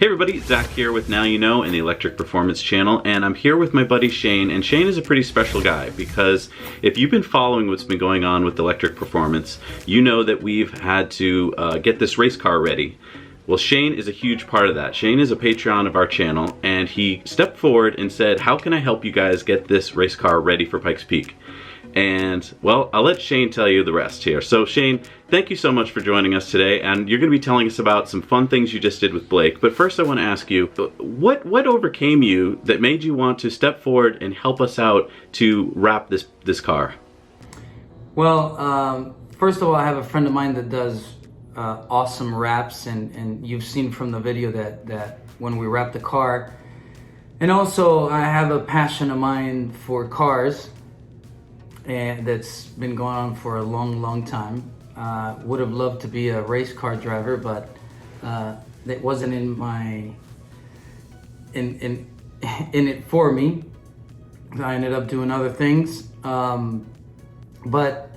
everybody, Zach here with Now You Know and the Electric Performance channel, and I'm here with my buddy Shane, and Shane is a pretty special guy because if you've been following what's been going on with Electric Performance, you know that we've had to get this race car ready. Well, Shane is a huge part of that. Shane is a Patreon of our channel, and he stepped forward and said, how can I help you guys get this race car ready for Pikes Peak? And, well, I'll let Shane tell you the rest here. So, Shane, thank you so much for joining us today, and you're going to be telling us about some fun things you just did with Blake. But first I want to ask you, what overcame you that made you want to step forward and help us out to wrap this car? Well, first of all, I have a friend of mine that does awesome wraps, and you've seen from the video that when we wrap the car. And also, I have a passion of mine for cars, and that's been going on for a long time. Would have loved to be a race car driver, but that wasn't in it for me. I ended up doing other things, but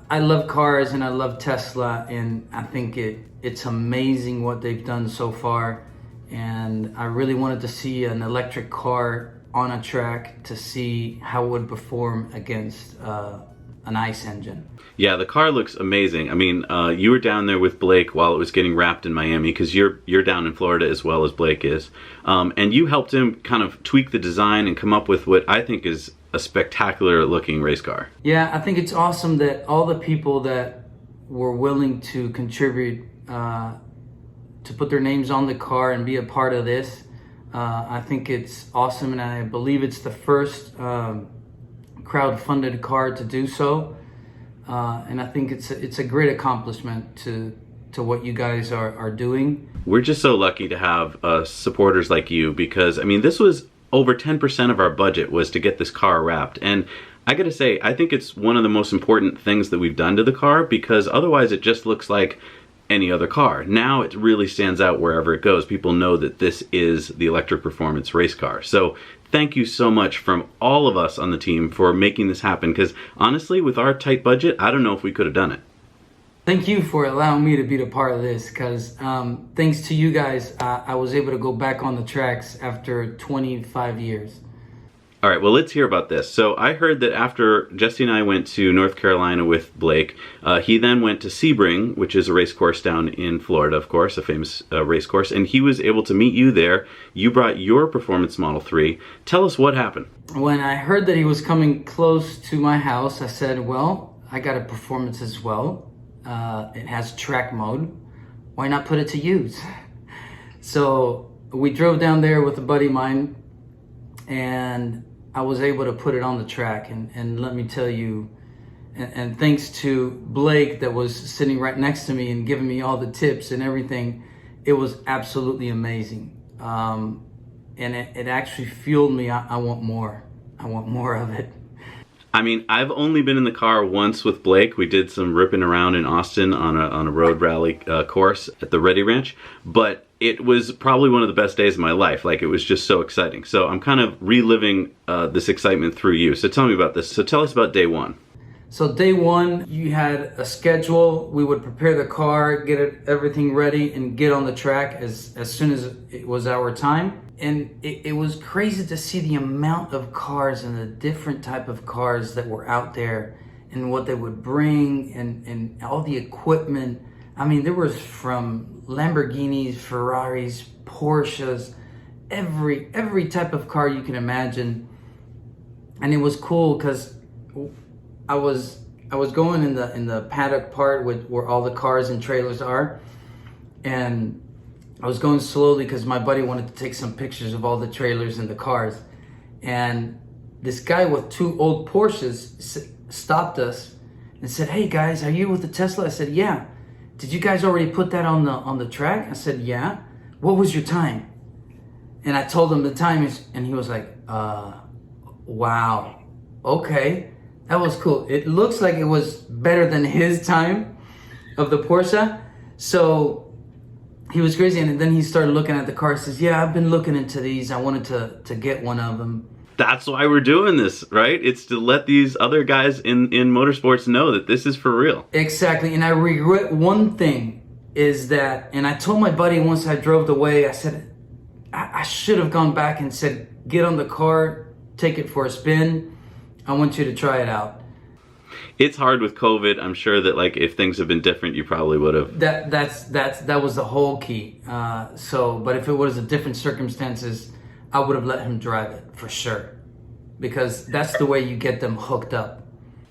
I love cars and I love Tesla, and I think it's amazing what they've done so far. And I really wanted to see an electric car on a track to see how it would perform against an ICE engine. Yeah, the car looks amazing. I mean, you were down there with Blake while it was getting wrapped in Miami, because you're down in Florida as well as Blake is. And you helped him kind of tweak the design and come up with what I think is a spectacular looking race car. Yeah, I think it's awesome that all the people that were willing to contribute to put their names on the car and be a part of this. I think it's awesome, and I believe it's the first crowd-funded car to do so. And I think it's a great accomplishment to what you guys are doing. We're just so lucky to have supporters like you, because I mean, this was over 10% of our budget was to get this car wrapped. And I gotta say, I think it's one of the most important things that we've done to the car, because otherwise it just looks like any other car. Now it really stands out wherever it goes. People know that this is the Electric Performance race car. So thank you so much from all of us on the team for making this happen, because honestly, with our tight budget, I don't know if we could have done it. Thank you for allowing me to be a part of this, because thanks to you guys, I was able to go back on the tracks after 25 years. All right, well, let's hear about this. So I heard that after Jesse and I went to North Carolina with Blake, he then went to Sebring, which is a race course down in Florida, of course, a famous race course, and he was able to meet you there. You brought your Performance Model 3. Tell us what happened. When I heard that he was coming close to my house, I said, well, I got a Performance as well. It has track mode. Why not put it to use? So we drove down there with a buddy of mine, and I was able to put it on the track, and let me tell you, and thanks to Blake that was sitting right next to me and giving me all the tips and everything, it was absolutely amazing. And it actually fueled me. I want more. I want more of it. I mean, I've only been in the car once with Blake. We did some ripping around in Austin on a road rally course at the Ready Ranch, but it was probably one of the best days of my life. Like, it was just so exciting. So I'm kind of reliving this excitement through you. So tell me about this. So tell us about day one. So day one, you had a schedule. We would prepare the car, get everything ready, and get on the track as soon as it was our time. And it was crazy to see the amount of cars and the different type of cars that were out there and what they would bring and all the equipment. I mean, there was from Lamborghinis, Ferraris, Porsches, every type of car you can imagine. And it was cool because I was going in the paddock part where all the cars and trailers are, and I was going slowly because my buddy wanted to take some pictures of all the trailers and the cars. And this guy with two old Porsches stopped us and said, "Hey guys, are you with the Tesla?" I said, "Yeah." "Did you guys already put that on the track?" I said, "Yeah." "What was your time?" And I told him the time is, and he was like, wow, okay, that was cool. It looks like it was better than his time of the Porsche. So he was crazy, and then he started looking at the car. He says, "Yeah, I've been looking into these. I wanted to get one of them." That's why we're doing this, right? It's to let these other guys in motorsports know that this is for real. Exactly, and I regret one thing. is that, and I told my buddy once I drove away, I said, I should have gone back and said, get on the car, take it for a spin. I want you to try it out. It's hard with COVID. I'm sure that like if things have been different, you probably would have. That was the whole key. But if it was a different circumstances, I would have let him drive it for sure, because that's the way you get them hooked up.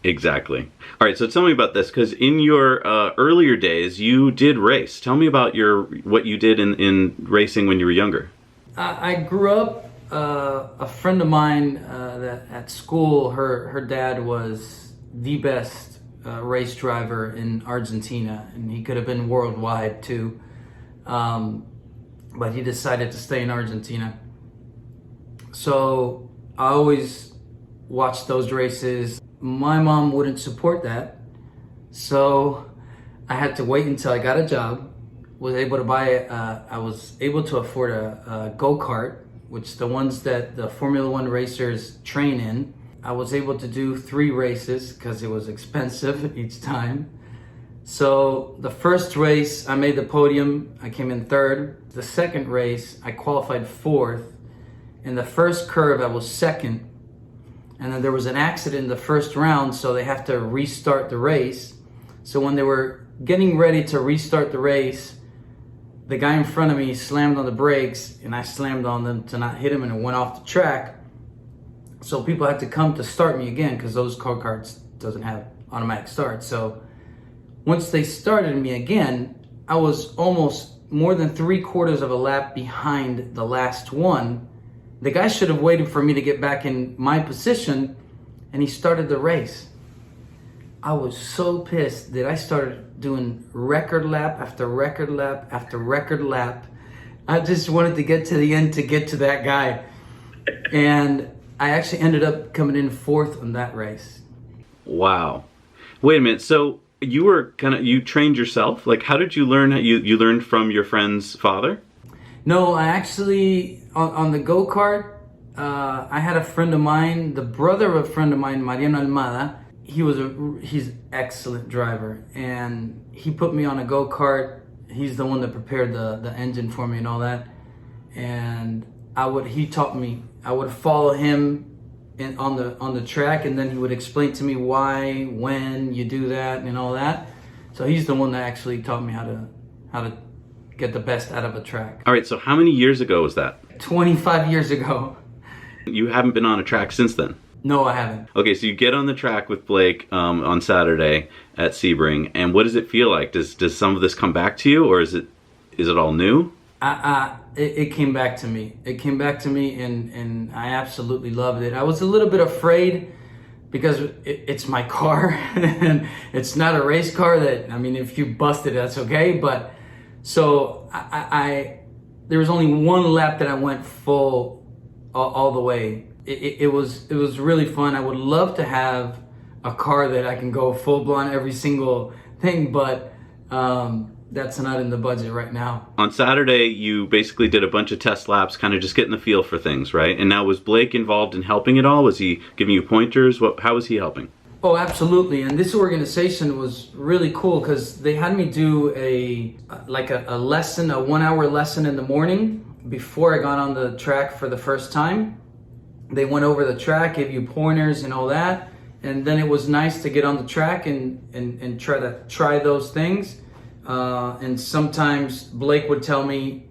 Exactly. All right, so tell me about this, because in your earlier days, you did race. Tell me about what you did in racing when you were younger. I grew up, a friend of mine that at school, her dad was the best race driver in Argentina, and he could have been worldwide too, but he decided to stay in Argentina. So I always watched those races. My mom wouldn't support that, so I had to wait until I got a job. I was able to afford a go-kart, which the ones that the Formula One racers train in. I was able to do 3 races because it was expensive each time. So the first race, I made the podium. I came in 3rd. The second race, I qualified 4th. In the first curve, I was 2nd. And then there was an accident in the first round, so they have to restart the race. So when they were getting ready to restart the race, the guy in front of me slammed on the brakes, and I slammed on them to not hit him, and it went off the track. So people had to come to start me again, because those go-karts doesn't have automatic start. So once they started me again, I was almost more than 3/4 of a lap behind the last one. The guy should have waited for me to get back in my position, and he started the race. I was so pissed that I started doing record lap after record lap after record lap. I just wanted to get to the end to get to that guy. And I actually ended up coming in 4th on that race. Wow. Wait a minute. So you trained yourself? Like, how did you learn? You learned from your friend's father? No, I actually, on the go-kart, I had a friend of mine, the brother of a friend of mine, Mariano Almada. He's an excellent driver, and he put me on a go-kart. He's the one that prepared the engine for me and all that. And he taught me. I would follow him on the track, and then he would explain to me why, when you do that, and all that. So he's the one that actually taught me how to get the best out of a track. All right, so how many years ago was that? 25 years ago. You haven't been on a track since then? No, I haven't. Okay, so you get on the track with Blake on Saturday at Sebring, and what does it feel like? Does some of this come back to you, or is it all new? It came back to me. It came back to me, and I absolutely loved it. I was a little bit afraid because it's my car, and it's not a race car that, I mean, if you bust it, that's okay, but so there was only one lap that I went full all the way. It was really fun. I would love to have a car that I can go full blown every single thing, but that's not in the budget right now. On Saturday, you basically did a bunch of test laps, kind of just getting the feel for things, right? And now, was Blake involved in helping at all? Was he giving you pointers? How was he helping? Oh, absolutely. And this organization was really cool because they had me do a lesson, a 1-hour lesson in the morning before I got on the track for the first time. They went over the track, gave you pointers and all that. And then it was nice to get on the track and try those things. And sometimes Blake would tell me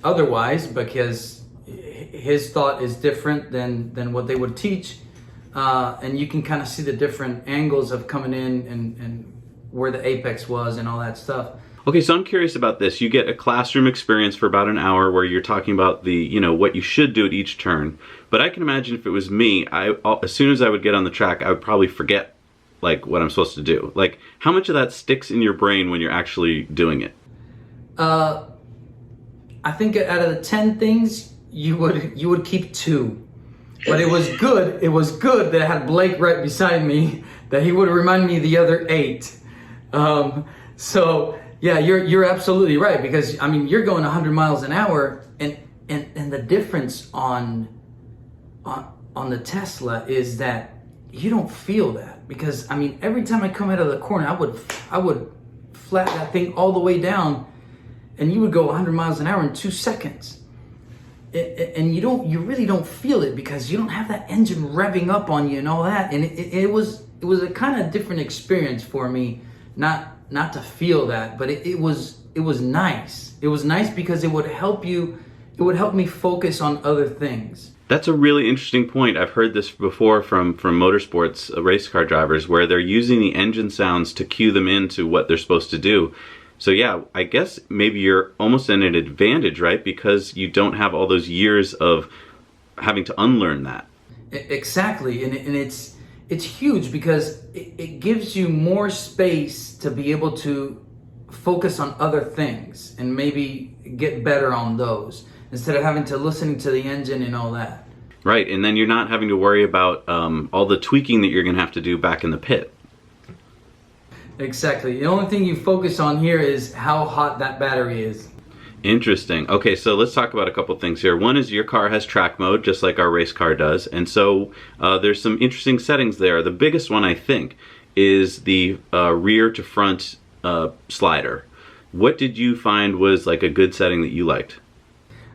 otherwise because his thought is different than what they would teach. And you can kind of see the different angles of coming in and where the apex was and all that stuff. Okay, so I'm curious about this. You get a classroom experience for about an hour where you're talking about what you should do at each turn. But I can imagine if it was me, as soon as I would get on the track, I would probably forget what I'm supposed to do. Like, how much of that sticks in your brain when you're actually doing it? I think out of the 10 things, you would keep 2. But it was good. It was good that I had Blake right beside me, that he would remind me of the other 8. So yeah, you're absolutely right, because I mean you're going 100 miles an hour, and the difference on the Tesla is that you don't feel that, because I mean every time I come out of the corner, I would flat that thing all the way down, and you would go 100 miles an hour in 2 seconds. And you really don't feel it because you don't have that engine revving up on you and all that. And it was a kind of different experience for me, not to feel that, but it was nice. It was nice because it would help me focus on other things. That's a really interesting point. I've heard this before from motorsports race car drivers, where they're using the engine sounds to cue them into what they're supposed to do. So yeah, I guess maybe you're almost in an advantage, right? Because you don't have all those years of having to unlearn that. Exactly, and it's huge because it gives you more space to be able to focus on other things and maybe get better on those instead of having to listen to the engine and all that. Right, and then you're not having to worry about all the tweaking that you're going to have to do back in the pit. Exactly. The only thing you focus on here is how hot that battery is. Interesting. Okay, so let's talk about a couple things here. One is your car has track mode, just like our race car does, and so there's some interesting settings there. The biggest one, I think, is the rear to front slider. What did you find was like a good setting that you liked?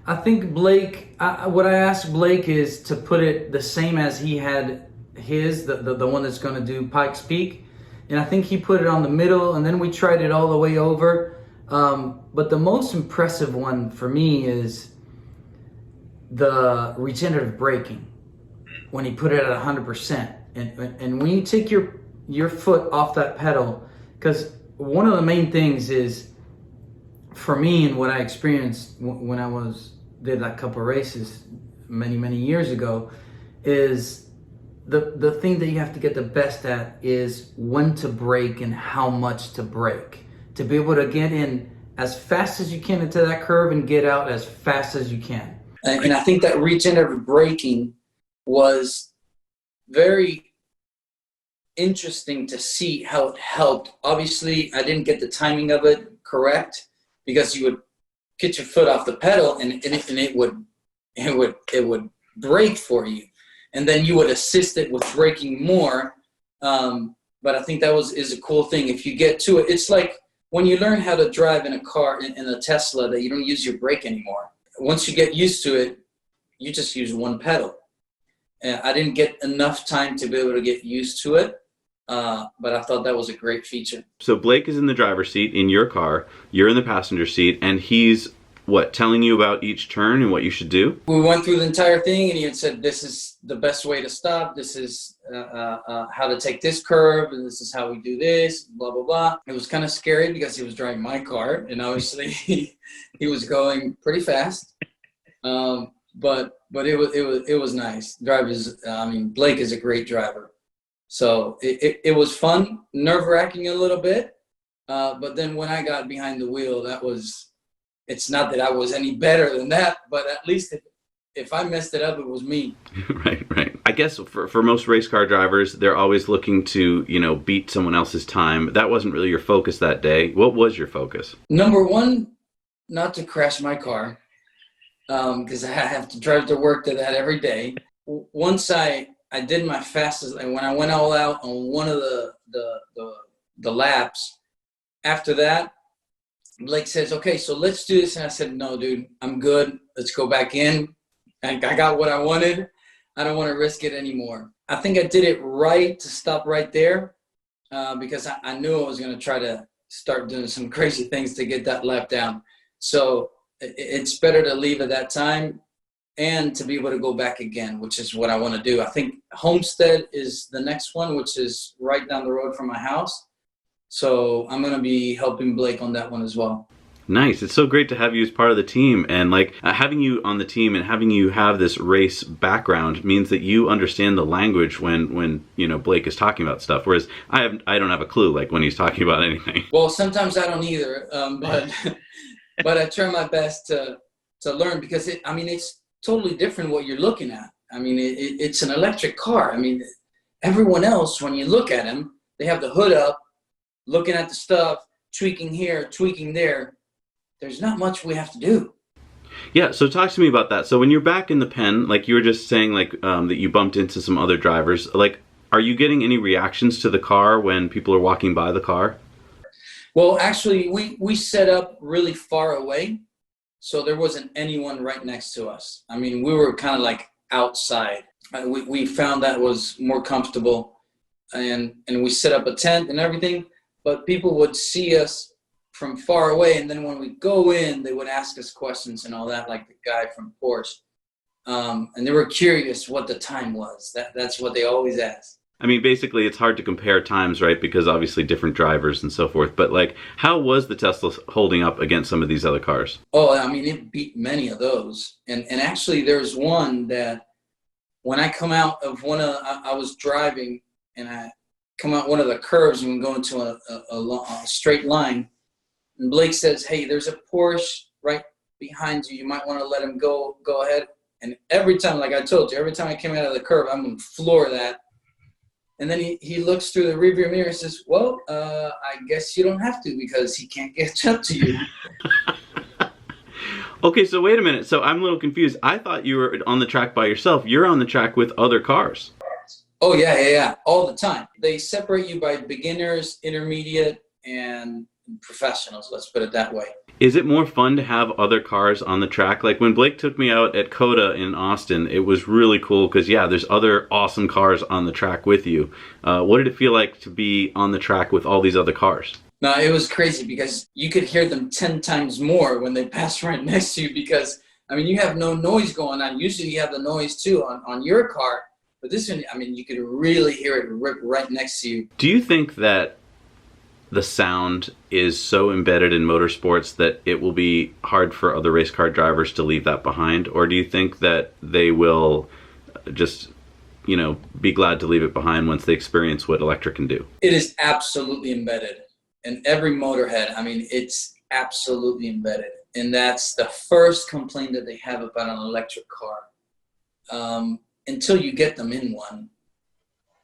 I think Blake, what I asked Blake is to put it the same as he had his, the one that's going to do Pike's Peak. And I think he put it on the middle, and then we tried it all the way over. But the most impressive one for me is the regenerative braking, when he put it at 100%. And when you take your foot off that pedal, because one of the main things is, for me and what I experienced when I did that couple races many years ago, is the thing that you have to get the best at is when to brake and how much to brake. To be able to get in as fast as you can into that curve and get out as fast as you can. And I think that regenerative braking was very interesting to see how it helped. Obviously, I didn't get the timing of it correct because you would get your foot off the pedal and it would brake for you. And then you would assist it with braking more. But I think that is a cool thing. If you get to it, it's like when you learn how to drive in a car, in a Tesla, that you don't use your brake anymore. Once you get used to it, you just use one pedal. And I didn't get enough time to be able to get used to it, but I thought that was a great feature. So Blake is in the driver's seat in your car, you're in the passenger seat, and he's telling you about each turn and what you should do? We went through the entire thing, and he had said, this is the best way to stop. This is how to take this curve, and this is how we do this, blah, blah, blah. It was kind of scary because he was driving my car, and obviously he was going pretty fast. But it was nice. Blake is a great driver. So it was fun, nerve-wracking a little bit. But then when I got behind the wheel, it's not that I was any better than that, but at least if I messed it up, it was me. Right. I guess for most race car drivers, they're always looking to, beat someone else's time. That wasn't really your focus that day. What was your focus? Number one, not to crash my car, because I have to drive to work to that every day. Once I did my fastest, and when I went all out on one of the laps, after that, Blake says, okay, so let's do this. And I said, no, dude, I'm good. Let's go back in. I got what I wanted. I don't want to risk it anymore. I think I did it right to stop right there because I knew I was going to try to start doing some crazy things to get that lap down. So it's better to leave at that time and to be able to go back again, which is what I want to do. I think Homestead is the next one, which is right down the road from my house. So I'm going to be helping Blake on that one as well. Nice. It's so great to have you as part of the team, and having you on the team and having you have this race background means that you understand the language when Blake is talking about stuff, whereas I don't have a clue when he's talking about anything. Well, sometimes I don't either, but I try my best to learn because it's totally different what you're looking at. It's an electric car. Everyone else, when you look at them, they have the hood up, looking at the stuff, tweaking here, tweaking there. There's not much we have to do. Yeah, so talk to me about that. So when you're back in the pen, like you were just saying, that you bumped into some other drivers, are you getting any reactions to the car when people are walking by the car? Well, actually, we set up really far away, so there wasn't anyone right next to us. I mean, we were kind of like outside. We found that was more comfortable, and we set up a tent and everything, but people would see us from far away, and then when we go in, they would ask us questions and all that, like the guy from Porsche. And they were curious what the time was. That's what they always ask. I mean, basically, it's hard to compare times, right? Because obviously different drivers and so forth. But like, how was the Tesla holding up against some of these other cars? Oh, I mean, it beat many of those. And actually, there's one that when I come out of I was driving and I come out one of the curves and we go into a straight line. And Blake says, "Hey, there's a Porsche right behind you. You might want to let him go ahead." And every time, like I told you, every time I came out of the curve, I'm going to floor that. And then he looks through the rearview mirror and says, "Well, I guess you don't have to because he can't catch up to you." Okay, so wait a minute. So I'm a little confused. I thought you were on the track by yourself. You're on the track with other cars. Oh, yeah. All the time. They separate you by beginners, intermediate, and professionals. Let's put it that way. Is it more fun to have other cars on the track? Like when Blake took me out at COTA in Austin, it was really cool because, yeah, there's other awesome cars on the track with you. What did it feel like to be on the track with all these other cars? No, it was crazy because you could hear them 10 times more when they passed right next to you because, I mean, you have no noise going on. Usually you have the noise too on your car, but this one, I mean, you could really hear it rip right next to you. Do you think that the sound is so embedded in motorsports that it will be hard for other race car drivers to leave that behind? Or do you think that they will just, be glad to leave it behind once they experience what electric can do? It is absolutely embedded. And every motorhead, I mean, it's absolutely embedded. And that's the first complaint that they have about an electric car until you get them in one.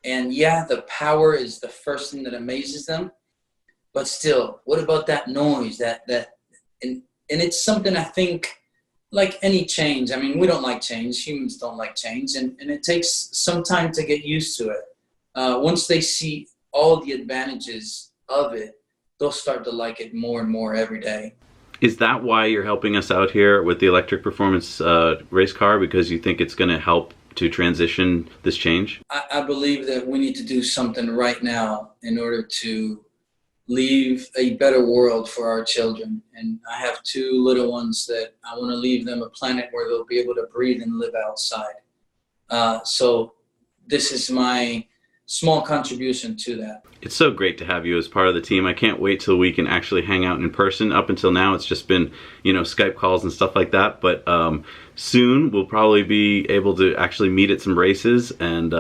And yeah, the power is the first thing that amazes them. But still, what about that noise? And it's something I think, like any change. I mean, we don't like change. Humans don't like change. And it takes some time to get used to it. Once they see all the advantages of it, they'll start to like it more and more every day. Is that why you're helping us out here with the electric performance race car? Because you think it's going to help to transition this change? I believe that we need to do something right now in order to leave a better world for our children. And I have two little ones that I want to leave them a planet where they'll be able to breathe and live outside. So this is my small contribution to that. It's so great to have you as part of the team. I can't wait till we can actually hang out in person. Up until now, it's just been, Skype calls and stuff like that. But soon we'll probably be able to actually meet at some races and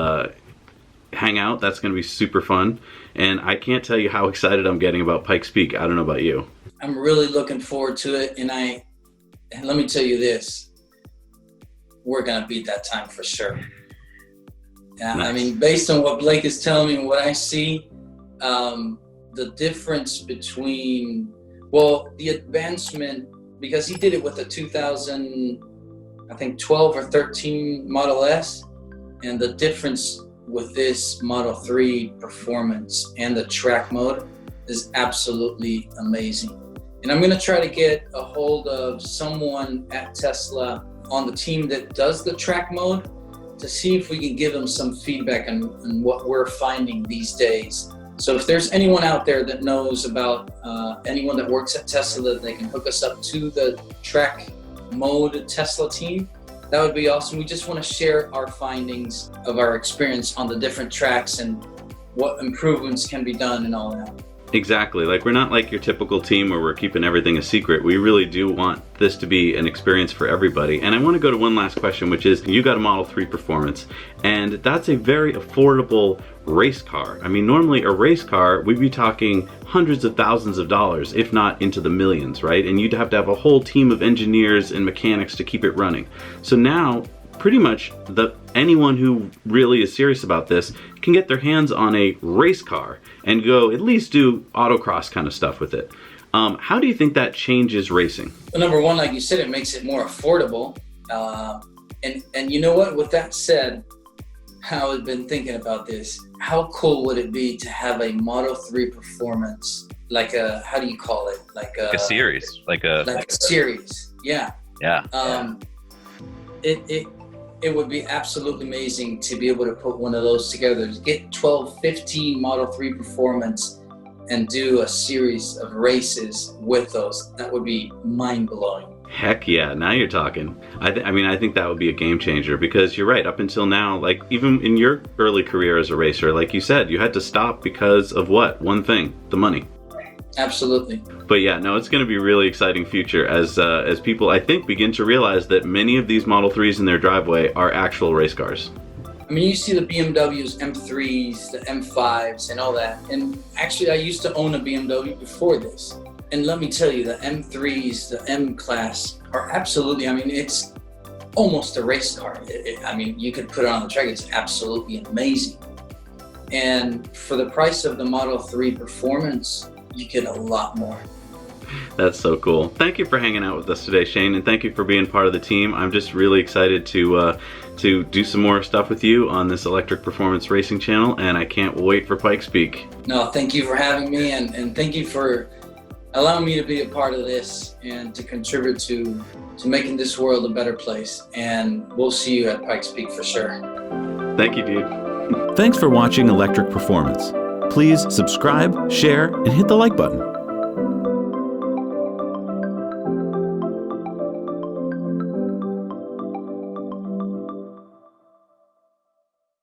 hang out. That's going to be super fun. And I can't tell you how excited I'm getting about Pikes Peak. I don't know about you. I'm really looking forward to it. And let me tell you this, we're going to beat that time for sure. Yeah, nice. I mean, based on what Blake is telling me and what I see, the difference between, the advancement, because he did it with a 2012 or 13 Model S, and the difference with this Model 3 performance and the track mode is absolutely amazing. And I'm going to try to get a hold of someone at Tesla on the team that does the track mode to see if we can give them some feedback on what we're finding these days. So if there's anyone out there that knows about anyone that works at Tesla that they can hook us up to the track mode Tesla team, that would be awesome. We just want to share our findings of our experience on the different tracks and what improvements can be done and all that. Exactly. Like, we're not like your typical team where we're keeping everything a secret. We really do want this to be an experience for everybody. And I want to go to one last question, which is, you got a Model 3 Performance, and that's a very affordable race car. I mean, normally a race car, we'd be talking hundreds of thousands of dollars, if not into the millions, right? And you'd have to have a whole team of engineers and mechanics to keep it running. So now, pretty much anyone who really is serious about this can get their hands on a race car and go at least do autocross kind of stuff with it. How do you think that changes racing? Well, number one, like you said, it makes it more affordable. And you know what? With that said, I've been thinking about this. How cool would it be to have a Model 3 Performance like a, how do you call it? Like a series, like a series. Yeah. Yeah. It would be absolutely amazing to be able to put one of those together, to get 12, 15 Model 3 Performance and do a series of races with those. That would be mind-blowing. Heck yeah, now you're talking. I mean, I think that would be a game changer, because you're right, up until now, like even in your early career as a racer, like you said, you had to stop because of what? One thing, the money. Absolutely. But yeah, no, it's going to be a really exciting future as people, I think, begin to realize that many of these Model 3s in their driveway are actual race cars. I mean, you see the BMWs, M3s, the M5s, and all that. And actually, I used to own a BMW before this. And let me tell you, the M3s, the M-Class are absolutely, I mean, it's almost a race car. I mean, you could put it on the track. It's absolutely amazing. And for the price of the Model 3 Performance, you get a lot more. That's so cool. Thank you for hanging out with us today, Shane, and thank you for being part of the team. I'm just really excited to do some more stuff with you on this electric performance racing channel, and I can't wait for Pikes Peak. No, thank you for having me, and thank you for allowing me to be a part of this and to contribute to making this world a better place. And we'll see you at Pikes Peak for sure. Thank you, dude. Thanks for watching Electric Performance. Please subscribe, share, and hit the like button.